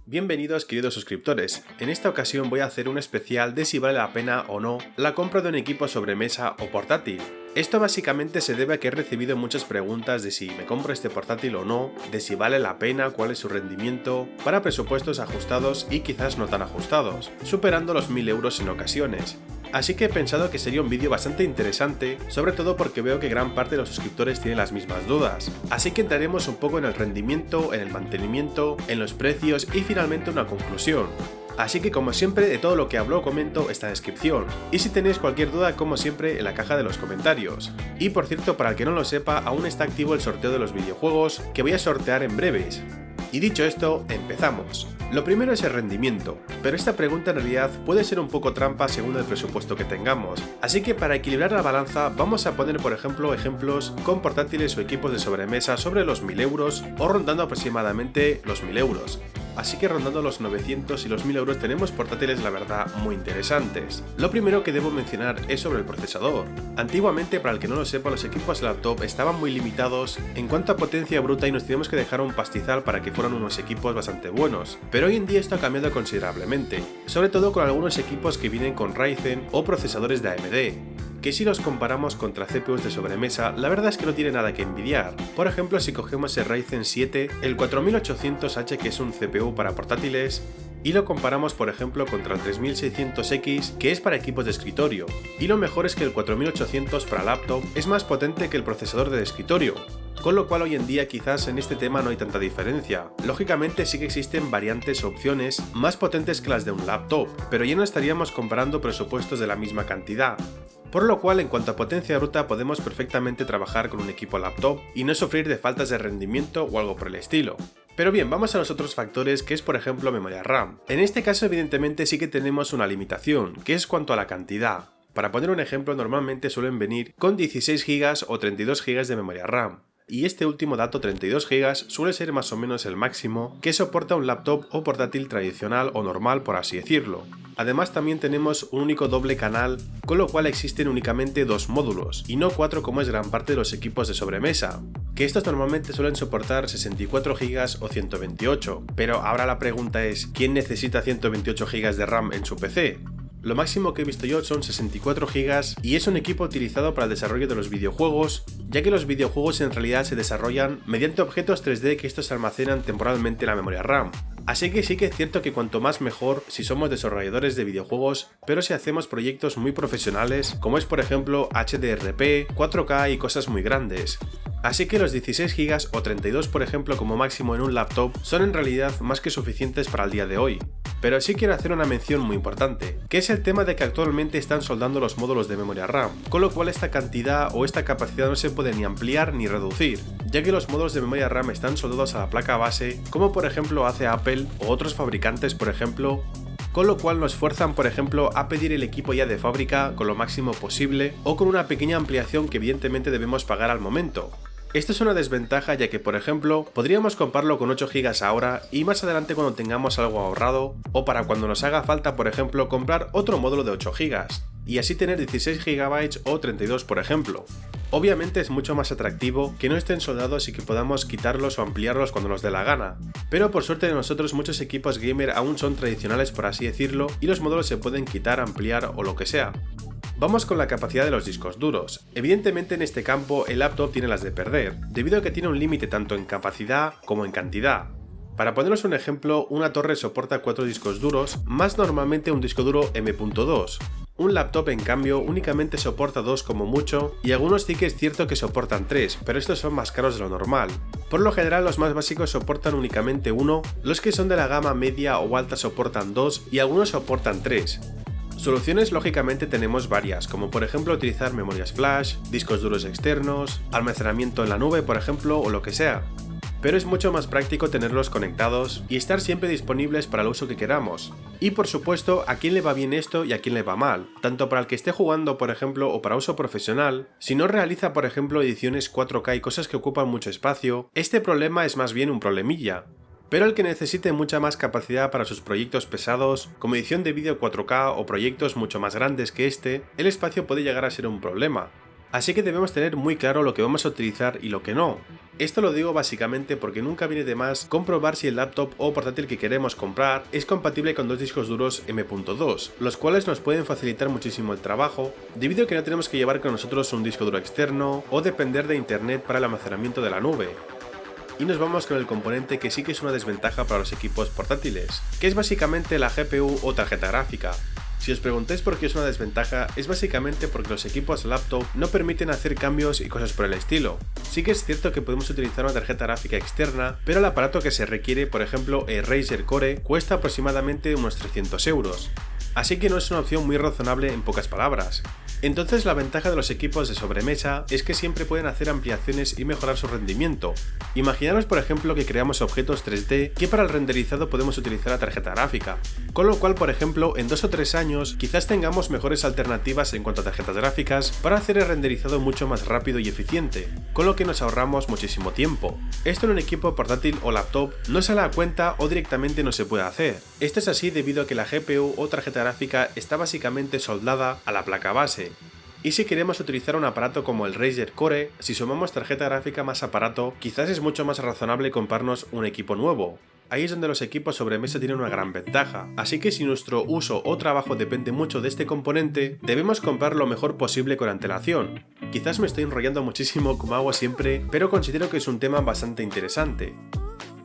Bienvenidos queridos suscriptores, en esta ocasión voy a hacer un especial de si vale la pena o no la compra de un equipo sobremesa o portátil. Esto básicamente se debe a que he recibido muchas preguntas de si me compro este portátil o no, de si vale la pena, cuál es su rendimiento, para presupuestos ajustados y quizás no tan ajustados, superando los 1000 euros en ocasiones. Así que he pensado que sería un vídeo bastante interesante, sobre todo porque veo que gran parte de los suscriptores tienen las mismas dudas. Así que entraremos un poco en el rendimiento, en el mantenimiento, en los precios y finalmente una conclusión. Así que como siempre, de todo lo que hablo o comento está en descripción, y si tenéis cualquier duda como siempre en la caja de los comentarios. Y por cierto, para el que no lo sepa, aún está activo el sorteo de los videojuegos que voy a sortear en breves. Y dicho esto, empezamos. Lo primero es el rendimiento, pero esta pregunta en realidad puede ser un poco trampa según el presupuesto que tengamos, así que para equilibrar la balanza vamos a poner por ejemplo ejemplos con portátiles o equipos de sobremesa sobre los 1000 euros o rondando aproximadamente los 1000 euros. Así que rondando los 900 y los 1000 euros tenemos portátiles la verdad muy interesantes. Lo primero que debo mencionar es sobre el procesador. Antiguamente, para el que no lo sepa, los equipos laptop estaban muy limitados en cuanto a potencia bruta y nos teníamos que dejar un pastizal para que fueran unos equipos bastante buenos, pero hoy en día esto ha cambiado considerablemente, sobre todo con algunos equipos que vienen con Ryzen o procesadores de AMD. Que si los comparamos contra CPUs de sobremesa, la verdad es que no tiene nada que envidiar. Por ejemplo, si cogemos el Ryzen 7, el 4800H, que es un CPU para portátiles, y lo comparamos por ejemplo contra el 3600X, que es para equipos de escritorio. Y lo mejor es que el 4800 para laptop es más potente que el procesador de escritorio, con lo cual hoy en día quizás en este tema no hay tanta diferencia. Lógicamente sí que existen variantes o opciones más potentes que las de un laptop, pero ya no estaríamos comparando presupuestos de la misma cantidad. Por lo cual, en cuanto a potencia bruta, podemos perfectamente trabajar con un equipo laptop y no sufrir de faltas de rendimiento o algo por el estilo. Pero bien, vamos a los otros factores, que es por ejemplo memoria RAM. En este caso evidentemente sí que tenemos una limitación, que es cuanto a la cantidad. Para poner un ejemplo, normalmente suelen venir con 16 GB o 32 GB de memoria RAM. Y este último dato, 32 GB, suele ser más o menos el máximo que soporta un laptop o portátil tradicional o normal, por así decirlo. Además también tenemos un único doble canal, con lo cual existen únicamente 2 módulos, y no 4 como es gran parte de los equipos de sobremesa, que estos normalmente suelen soportar 64 GB o 128, pero ahora la pregunta es, ¿quién necesita 128 GB de RAM en su PC? Lo máximo que he visto yo son 64 GB y es un equipo utilizado para el desarrollo de los videojuegos, ya que los videojuegos en realidad se desarrollan mediante objetos 3D que estos almacenan temporalmente en la memoria RAM. Así que sí que es cierto que cuanto más mejor si somos desarrolladores de videojuegos, pero si hacemos proyectos muy profesionales, como es por ejemplo HDRP, 4K y cosas muy grandes. Así que los 16 GB o 32 por ejemplo como máximo en un laptop son en realidad más que suficientes para el día de hoy. Pero sí quiero hacer una mención muy importante, que es el tema de que actualmente están soldando los módulos de memoria RAM, con lo cual esta cantidad o esta capacidad no se puede ni ampliar ni reducir, ya que los módulos de memoria RAM están soldados a la placa base, como por ejemplo hace Apple o otros fabricantes por ejemplo, con lo cual nos fuerzan por ejemplo a pedir el equipo ya de fábrica con lo máximo posible o con una pequeña ampliación que evidentemente debemos pagar al momento. Esto es una desventaja ya que, por ejemplo, podríamos comprarlo con 8 GB ahora y más adelante cuando tengamos algo ahorrado, o para cuando nos haga falta, por ejemplo, comprar otro módulo de 8 GB, y así tener 16 GB o 32 por ejemplo. Obviamente es mucho más atractivo que no estén soldados y que podamos quitarlos o ampliarlos cuando nos dé la gana, pero por suerte de nosotros muchos equipos gamer aún son tradicionales por así decirlo y los módulos se pueden quitar, ampliar o lo que sea. Vamos con la capacidad de los discos duros. Evidentemente en este campo el laptop tiene las de perder, debido a que tiene un límite tanto en capacidad como en cantidad. Para poneros un ejemplo, una torre soporta 4 discos duros, más normalmente un disco duro M.2. Un laptop en cambio únicamente soporta 2 como mucho, y algunos sí que es cierto que soportan 3, pero estos son más caros de lo normal. Por lo general los más básicos soportan únicamente 1, los que son de la gama media o alta soportan 2 y algunos soportan 3. Soluciones lógicamente tenemos varias, como por ejemplo utilizar memorias flash, discos duros externos, almacenamiento en la nube por ejemplo o lo que sea. Pero es mucho más práctico tenerlos conectados y estar siempre disponibles para el uso que queramos. Y por supuesto, a quién le va bien esto y a quién le va mal, tanto para el que esté jugando por ejemplo o para uso profesional, si no realiza por ejemplo ediciones 4K y cosas que ocupan mucho espacio, este problema es más bien un problemilla. Pero el que necesite mucha más capacidad para sus proyectos pesados, como edición de vídeo 4K o proyectos mucho más grandes que este, el espacio puede llegar a ser un problema. Así que debemos tener muy claro lo que vamos a utilizar y lo que no. Esto lo digo básicamente porque nunca viene de más comprobar si el laptop o portátil que queremos comprar es compatible con dos discos duros M.2, los cuales nos pueden facilitar muchísimo el trabajo, debido a que no tenemos que llevar con nosotros un disco duro externo o depender de internet para el almacenamiento de la nube. Y nos vamos con el componente que sí que es una desventaja para los equipos portátiles, que es básicamente la GPU o tarjeta gráfica. Si os preguntáis por qué es una desventaja, es básicamente porque los equipos laptop no permiten hacer cambios y cosas por el estilo. Sí que es cierto que podemos utilizar una tarjeta gráfica externa, pero el aparato que se requiere, por ejemplo el Razer Core, cuesta aproximadamente unos 300 euros. Así que no es una opción muy razonable en pocas palabras. Entonces la ventaja de los equipos de sobremesa es que siempre pueden hacer ampliaciones y mejorar su rendimiento. Imaginaros por ejemplo que creamos objetos 3D que para el renderizado podemos utilizar la tarjeta gráfica, con lo cual por ejemplo en 2 o 3 años quizás tengamos mejores alternativas en cuanto a tarjetas gráficas para hacer el renderizado mucho más rápido y eficiente, con lo que nos ahorramos muchísimo tiempo. Esto en un equipo portátil o laptop no sale a cuenta o directamente no se puede hacer. Esto es así debido a que la GPU o tarjeta gráfica está básicamente soldada a la placa base. Y si queremos utilizar un aparato como el Razer Core, si sumamos tarjeta gráfica más aparato, quizás es mucho más razonable comprarnos un equipo nuevo. Ahí es donde los equipos sobremesa tienen una gran ventaja, así que si nuestro uso o trabajo depende mucho de este componente, debemos comprar lo mejor posible con antelación. Quizás me estoy enrollando muchísimo como hago siempre, pero considero que es un tema bastante interesante.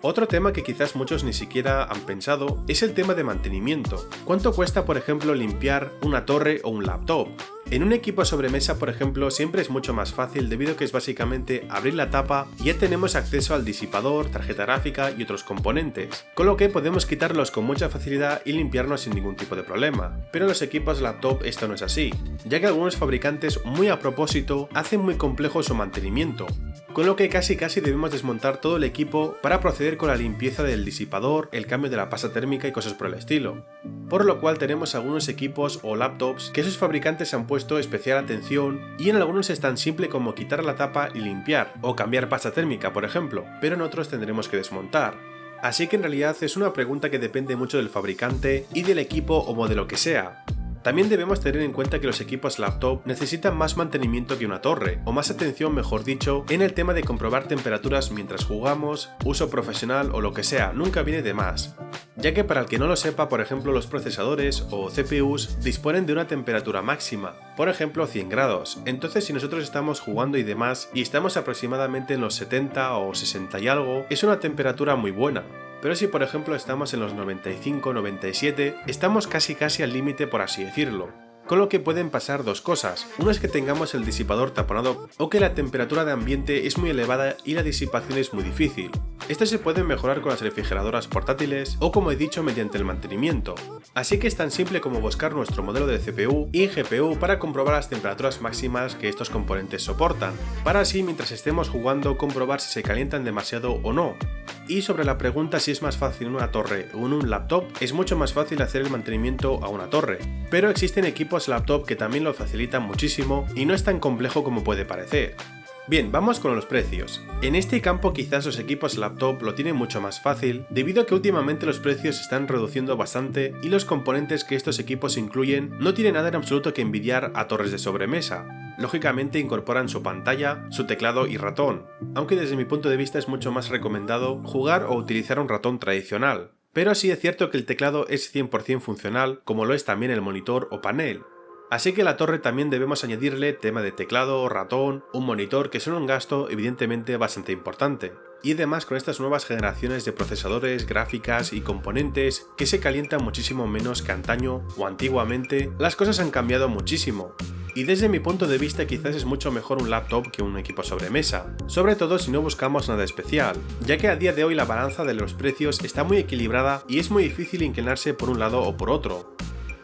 Otro tema que quizás muchos ni siquiera han pensado es el tema de mantenimiento. ¿Cuánto cuesta, por ejemplo, limpiar una torre o un laptop? En un equipo sobremesa, por ejemplo, siempre es mucho más fácil debido a que es básicamente abrir la tapa y ya tenemos acceso al disipador, tarjeta gráfica y otros componentes, con lo que podemos quitarlos con mucha facilidad y limpiarnos sin ningún tipo de problema. Pero en los equipos laptop esto no es así, ya que algunos fabricantes muy a propósito hacen muy complejo su mantenimiento, con lo que casi debemos desmontar todo el equipo para proceder con la limpieza del disipador, el cambio de la pasta térmica y cosas por el estilo. Por lo cual tenemos algunos equipos o laptops que sus fabricantes han puesto especial atención y en algunos es tan simple como quitar la tapa y limpiar, o cambiar pasta térmica por ejemplo, pero en otros tendremos que desmontar. Así que en realidad es una pregunta que depende mucho del fabricante y del equipo o modelo que sea. También debemos tener en cuenta que los equipos laptop necesitan más mantenimiento que una torre, o más atención mejor dicho, en el tema de comprobar temperaturas mientras jugamos, uso profesional o lo que sea, nunca viene de más. Ya que para el que no lo sepa, por ejemplo los procesadores o CPUs disponen de una temperatura máxima, por ejemplo 100 grados, entonces si nosotros estamos jugando y demás y estamos aproximadamente en los 70 o 60 y algo, es una temperatura muy buena. Pero si por ejemplo estamos en los 95-97, estamos casi al límite por así decirlo. Con lo que pueden pasar dos cosas, una es que tengamos el disipador taponado o que la temperatura de ambiente es muy elevada y la disipación es muy difícil. Esto se puede mejorar con las refrigeradoras portátiles o como he dicho mediante el mantenimiento. Así que es tan simple como buscar nuestro modelo de CPU y GPU para comprobar las temperaturas máximas que estos componentes soportan, para así mientras estemos jugando comprobar si se calientan demasiado o no. Y sobre la pregunta si es más fácil en una torre o en un laptop, es mucho más fácil hacer el mantenimiento a una torre, pero existen equipos laptop que también lo facilitan muchísimo y no es tan complejo como puede parecer. Bien, vamos con los precios. En este campo quizás los equipos laptop lo tienen mucho más fácil, debido a que últimamente los precios se están reduciendo bastante y los componentes que estos equipos incluyen no tienen nada en absoluto que envidiar a torres de sobremesa. Lógicamente incorporan su pantalla, su teclado y ratón, aunque desde mi punto de vista es mucho más recomendado jugar o utilizar un ratón tradicional. Pero sí es cierto que el teclado es 100% funcional, como lo es también el monitor o panel. Así que a la torre también debemos añadirle tema de teclado, ratón, un monitor que son un gasto evidentemente bastante importante. Y además con estas nuevas generaciones de procesadores, gráficas y componentes que se calientan muchísimo menos que antaño o antiguamente, las cosas han cambiado muchísimo. Y desde mi punto de vista quizás es mucho mejor un laptop que un equipo sobremesa, sobre todo si no buscamos nada especial, ya que a día de hoy la balanza de los precios está muy equilibrada y es muy difícil inclinarse por un lado o por otro.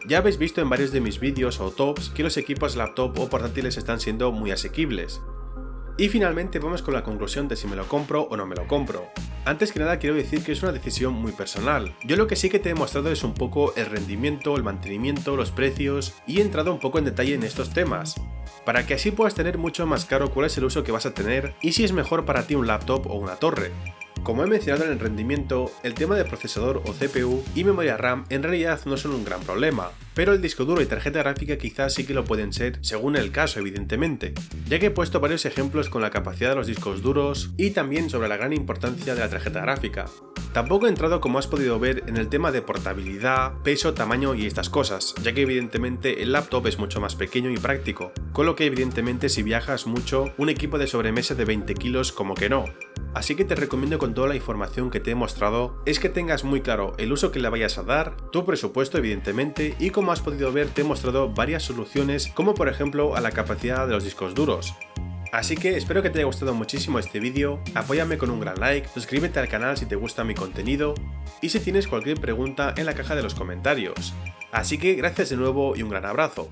Ya habéis visto en varios de mis vídeos o tops que los equipos laptop o portátiles están siendo muy asequibles. Y finalmente vamos con la conclusión de si me lo compro o no me lo compro. Antes que nada quiero decir que es una decisión muy personal. Yo lo que sí que te he mostrado es un poco el rendimiento, el mantenimiento, los precios y he entrado un poco en detalle en estos temas, para que así puedas tener mucho más claro cuál es el uso que vas a tener y si es mejor para ti un laptop o una torre. Como he mencionado en el rendimiento, el tema de procesador o CPU y memoria RAM en realidad no son un gran problema, pero el disco duro y tarjeta gráfica quizás sí que lo pueden ser según el caso evidentemente, ya que he puesto varios ejemplos con la capacidad de los discos duros y también sobre la gran importancia de la tarjeta gráfica. Tampoco he entrado, como has podido ver, en el tema de portabilidad, peso, tamaño y estas cosas, ya que evidentemente el laptop es mucho más pequeño y práctico, con lo que evidentemente si viajas mucho, un equipo de sobremesa de 20 kilos como que no. Así que te recomiendo con toda la información que te he mostrado es que tengas muy claro el uso que le vayas a dar, tu presupuesto evidentemente, y como has podido ver te he mostrado varias soluciones como por ejemplo a la capacidad de los discos duros. Así que espero que te haya gustado muchísimo este vídeo, apóyame con un gran like, suscríbete al canal si te gusta mi contenido y si tienes cualquier pregunta en la caja de los comentarios. Así que gracias de nuevo y un gran abrazo.